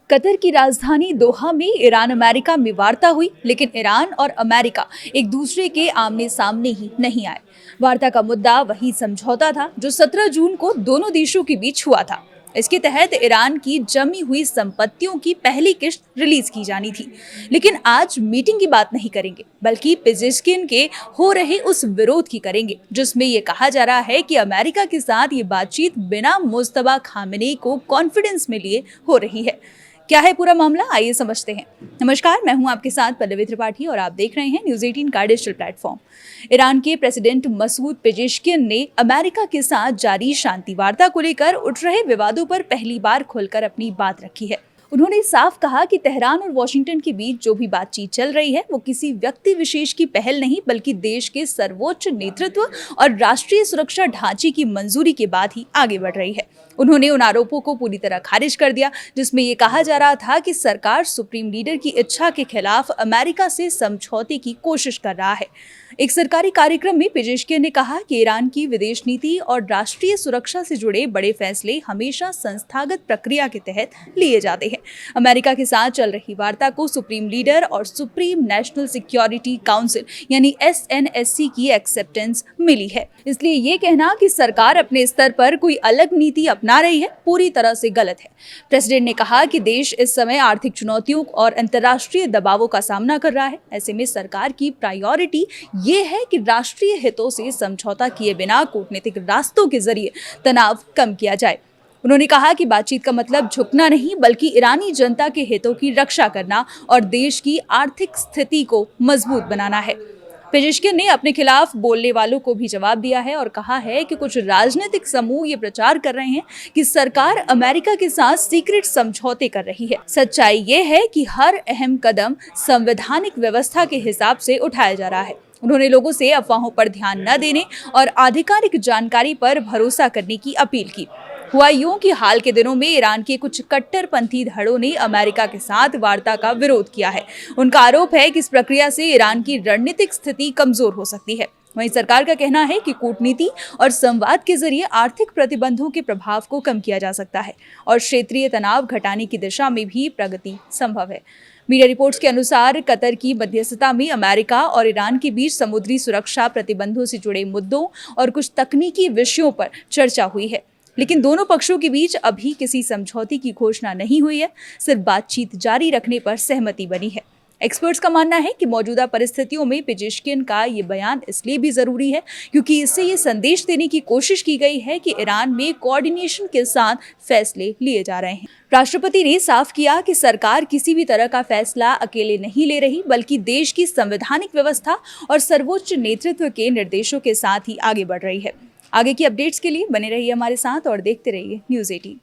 Qatar की राजधानी दोहा में ईरान अमेरिका में वार्ता हुई, लेकिन ईरान और अमेरिका एक दूसरे के आमने सामने ही नहीं आए। वार्ता का मुद्दा वही समझौता था जो 17 जून को दोनों देशों के बीच हुआ था। इसके तहत ईरान की जमी हुई संपत्तियों की पहली किश्त रिलीज की जानी थी। लेकिन आज मीटिंग की बात नहीं करेंगे, बल्कि पिजेश्किन के हो रहे उस विरोध की करेंगे जिसमें ये कहा जा रहा है कि अमेरिका के साथ ये बातचीत बिना मुज्तबा खामेनेई को कॉन्फिडेंस में लिए हो रही है। क्या है पूरा मामला, आइए समझते हैं। नमस्कार, मैं हूं आपके साथ पल्लवी त्रिपाठी और आप देख रहे हैं न्यूज़ 18 का डिजिटल प्लेटफॉर्म। ईरान के प्रेसिडेंट मसूद पेजेश्किन ने अमेरिका के साथ जारी शांति वार्ता को लेकर उठ रहे विवादों पर पहली बार खुलकर अपनी बात रखी है। उन्होंने साफ कहा कि तेहरान और वॉशिंगटन के बीच जो भी बातचीत चल रही है वो किसी व्यक्ति विशेष की पहल नहीं, बल्कि देश के सर्वोच्च नेतृत्व और राष्ट्रीय सुरक्षा ढांचे की मंजूरी के बाद ही आगे बढ़ रही है। उन्होंने उन आरोपों को पूरी तरह खारिज कर दिया जिसमें ये कहा जा रहा था कि सरकार सुप्रीम लीडर की इच्छा के खिलाफ अमेरिका से समझौते की कोशिश कर रहा है। एक सरकारी कार्यक्रम में पेजेश्किन ने कहा कि ईरान की विदेश नीति और राष्ट्रीय सुरक्षा से जुड़े बड़े फैसले हमेशा संस्थागत प्रक्रिया के तहत लिए जाते हैं। अमेरिका के साथ चल रही वार्ता को सुप्रीम लीडर और सुप्रीम नेशनल सिक्योरिटी काउंसिल यानी SNSC की एक्सेप्टेंस मिली है। इसलिए ये कहना कि सरकार अपने स्तर पर कोई अलग नीति अपना रही है पूरी तरह से गलत है। प्रेसिडेंट ने कहा कि देश इस समय आर्थिक चुनौतियों और अंतर्राष्ट्रीय दबावों का सामना कर रहा है। ऐसे में सरकार की प्रायोरिटी ये है कि राष्ट्रीय हितों से समझौता किए बिना कूटनीतिक रास्तों के जरिए तनाव कम किया जाए। उन्होंने कहा कि बातचीत का मतलब झुकना नहीं, बल्कि ईरानी जनता के हितों की रक्षा करना और देश की आर्थिक स्थिति को मजबूत बनाना है। पेजेश्किन ने अपने खिलाफ बोलने वालों को भी जवाब दिया है और कहा है कि कुछ राजनीतिक समूह ये प्रचार कर रहे हैं कि सरकार अमेरिका के साथ सीक्रेट समझौते कर रही है। सच्चाई ये है कि हर अहम कदम संवैधानिक व्यवस्था के हिसाब से उठाया जा रहा है। उन्होंने लोगों से अफवाहों पर ध्यान न देने और आधिकारिक जानकारी पर भरोसा करने की अपील की। हुआ यूं कि हाल के दिनों में ईरान के कुछ कट्टरपंथी धड़ों ने अमेरिका के साथ वार्ता का विरोध किया है। उनका आरोप है कि इस प्रक्रिया से ईरान की रणनीतिक स्थिति कमजोर हो सकती है। वहीं सरकार का कहना है कि कूटनीति और संवाद के जरिए आर्थिक प्रतिबंधों के प्रभाव को कम किया जा सकता है और क्षेत्रीय तनाव घटाने की दिशा में भी प्रगति संभव है। मीडिया रिपोर्ट्स के अनुसार कतर की मध्यस्थता में अमेरिका और ईरान के बीच समुद्री सुरक्षा प्रतिबंधों से जुड़े मुद्दों और कुछ तकनीकी विषयों पर चर्चा हुई है, लेकिन दोनों पक्षों के बीच अभी किसी समझौते की घोषणा नहीं हुई है। सिर्फ बातचीत जारी रखने पर सहमति बनी है। एक्सपर्ट्स का मानना है कि मौजूदा परिस्थितियों में पेजेश्किन का ये बयान इसलिए भी जरूरी है क्योंकि इससे ये संदेश देने की कोशिश की गई है कि ईरान में कोऑर्डिनेशन के साथ फैसले लिए जा रहे हैं। राष्ट्रपति ने साफ किया कि सरकार किसी भी तरह का फैसला अकेले नहीं ले रही, बल्कि देश की संवैधानिक व्यवस्था और सर्वोच्च नेतृत्व के निर्देशों के साथ ही आगे बढ़ रही है। आगे की अपडेट्स के लिए बने रहिए हमारे साथ और देखते रहिए न्यूज़ 18।